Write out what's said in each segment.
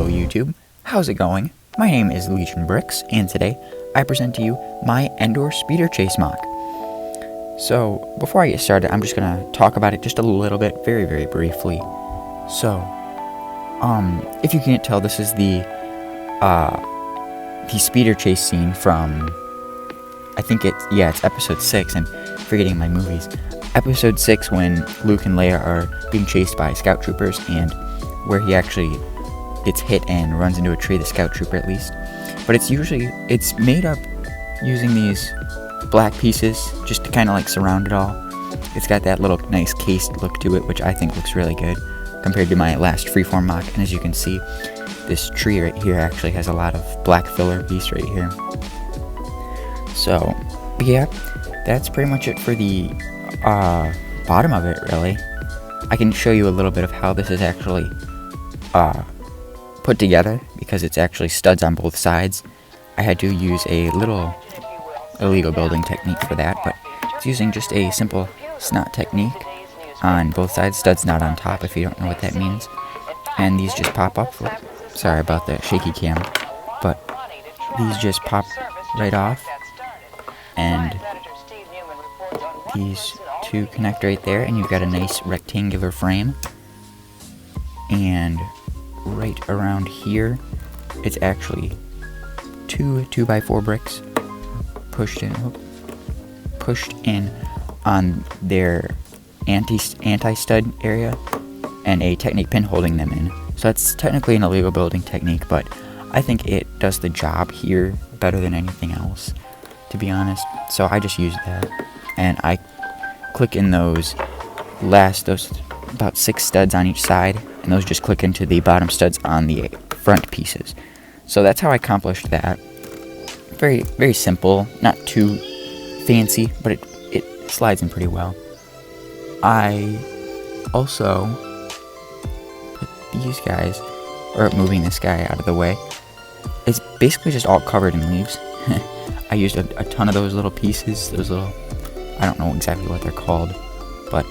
Hello YouTube, how's it going? My name is Legion Bricks, and today I present to you my Endor speeder chase mock. So, before I get started, I'm just gonna talk about it just a little bit, very briefly. So, if you can't tell, this is the speeder chase scene from, I think it's episode 6, I'm forgetting my movies. Episode 6, when Luke and Leia are being chased by scout troopers, and where he actually gets hit and runs into a tree, the scout trooper at least. But it's made up using these black pieces just to kind of like surround it all. It's got that little nice cased look to it, which I think looks really good compared to my last freeform mock. And as you can see, this tree right here actually has a lot of black filler piece right here. So, yeah, that's pretty much it for the bottom of it, really. I can show you a little bit of how this is actually put together, because it's actually studs on both sides. I had to use a little illegal building technique for that, but it's using just a simple snot technique on both sides, studs not on top if you don't know what that means. And these just pop up. Sorry about the shaky cam, but these just pop right off, and these two connect right there, and you've got a nice rectangular frame. And right around here, it's actually two 2x4 bricks pushed in on their anti-stud area, and a Technic pin holding them in. So that's technically an illegal building technique, but I think it does the job here better than anything else, to be honest. So I just use that, and I click in those about 6 studs on each side, and those just click into the bottom studs on the front pieces. So that's how I accomplished that. Very simple, not too fancy, but it slides in pretty well. I also put these guys, or moving this guy out of the way. It's basically just all covered in leaves. I used a ton of those little pieces, I don't know exactly what they're called, but,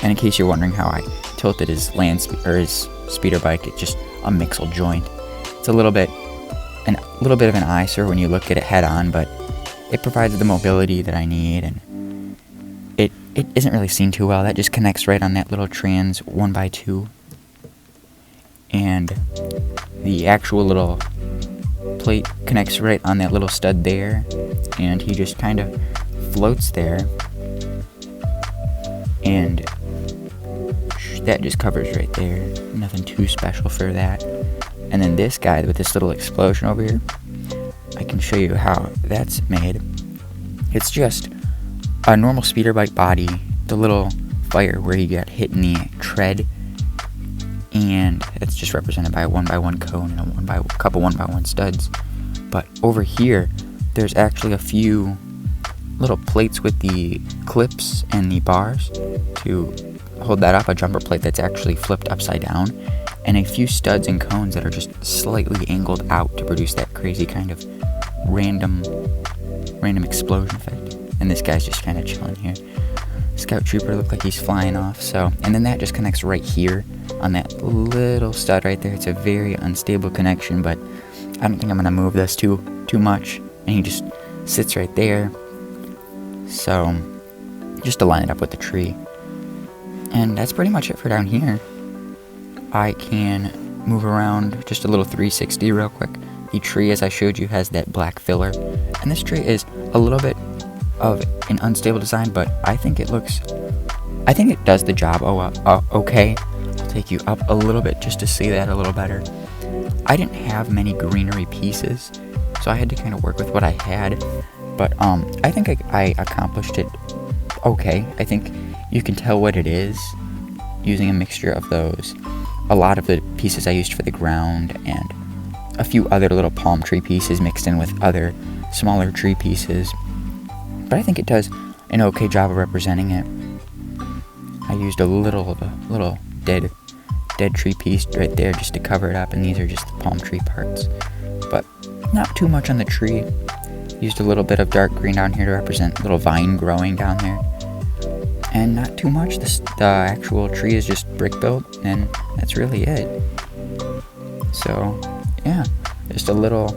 and in case you're wondering how I tilted his his speeder bike, it's just a mixel joint. It's a little bit of an eyesore when you look at it head on, but it provides the mobility that I need, and it isn't really seen too well. That just connects right on that little trans 1x2, and the actual little plate connects right on that little stud there, and he just kind of floats there, and that just covers right there. Nothing too special for that. And then this guy with this little explosion over here, I can show you how that's made. It's just a normal speeder bike body, the little fire where you get hit in the tread, and it's just represented by a 1x1 cone and a couple 1x1 studs. But over here, there's actually a few little plates with the clips and the bars to hold that up, a jumper plate that's actually flipped upside down, and a few studs and cones that are just slightly angled out to produce that crazy kind of random explosion effect. And this guy's just kind of chilling here. Scout trooper looked like he's flying off. So, and then that just connects right here on that little stud right there. It's a very unstable connection, but I don't think I'm gonna move this too much. And he just sits right there. So, just to line it up with the tree. And that's pretty much it for down here. I can move around just a little 360 real quick. The tree, as I showed you, has that black filler. And this tree is a little bit of an unstable design, but I think it does the job okay. I'll take you up a little bit just to see that a little better. I didn't have many greenery pieces, so I had to kind of work with what I had. But I think I accomplished it okay. I think you can tell what it is using a mixture of those. A lot of the pieces I used for the ground, and a few other little palm tree pieces mixed in with other smaller tree pieces. But I think it does an okay job of representing it. I used a little dead tree piece right there just to cover it up, and these are just the palm tree parts. But not too much on the tree. Used a little bit of dark green down here to represent a little vine growing down there. And not too much. The actual tree is just brick built, and that's really it. So yeah, just a little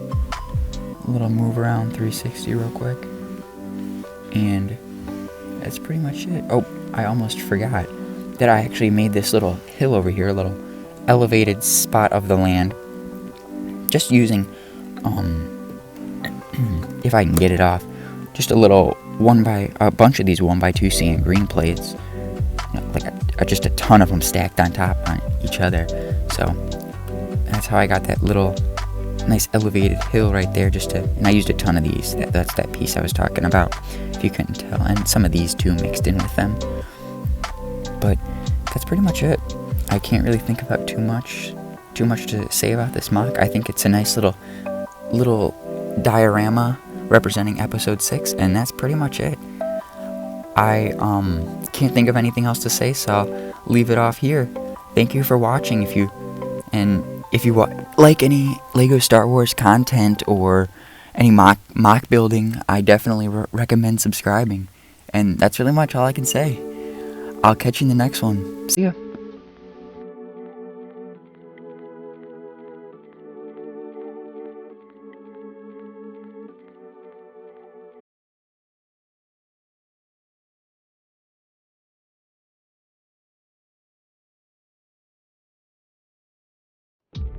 move around 360 real quick, and that's pretty much it. Oh, I almost forgot that I actually made this little hill over here, a little elevated spot of the land, just using if I can get it off, just a bunch of these 1x2 sand green plates, like just a ton of them stacked on top on each other. So that's how I got that little nice elevated hill right there. And I used a ton of these. That's that piece I was talking about, if you couldn't tell, and some of these too mixed in with them. But that's pretty much it. I can't really think about too much to say about this MOC. I think it's a nice little diorama representing episode 6, and that's pretty much it. I can't think of anything else to say, so I'll leave it off here. Thank you for watching. If you like any Lego Star Wars content or any MOC building, I definitely recommend subscribing. And that's really much all I can say. I'll catch you in the next one. See ya.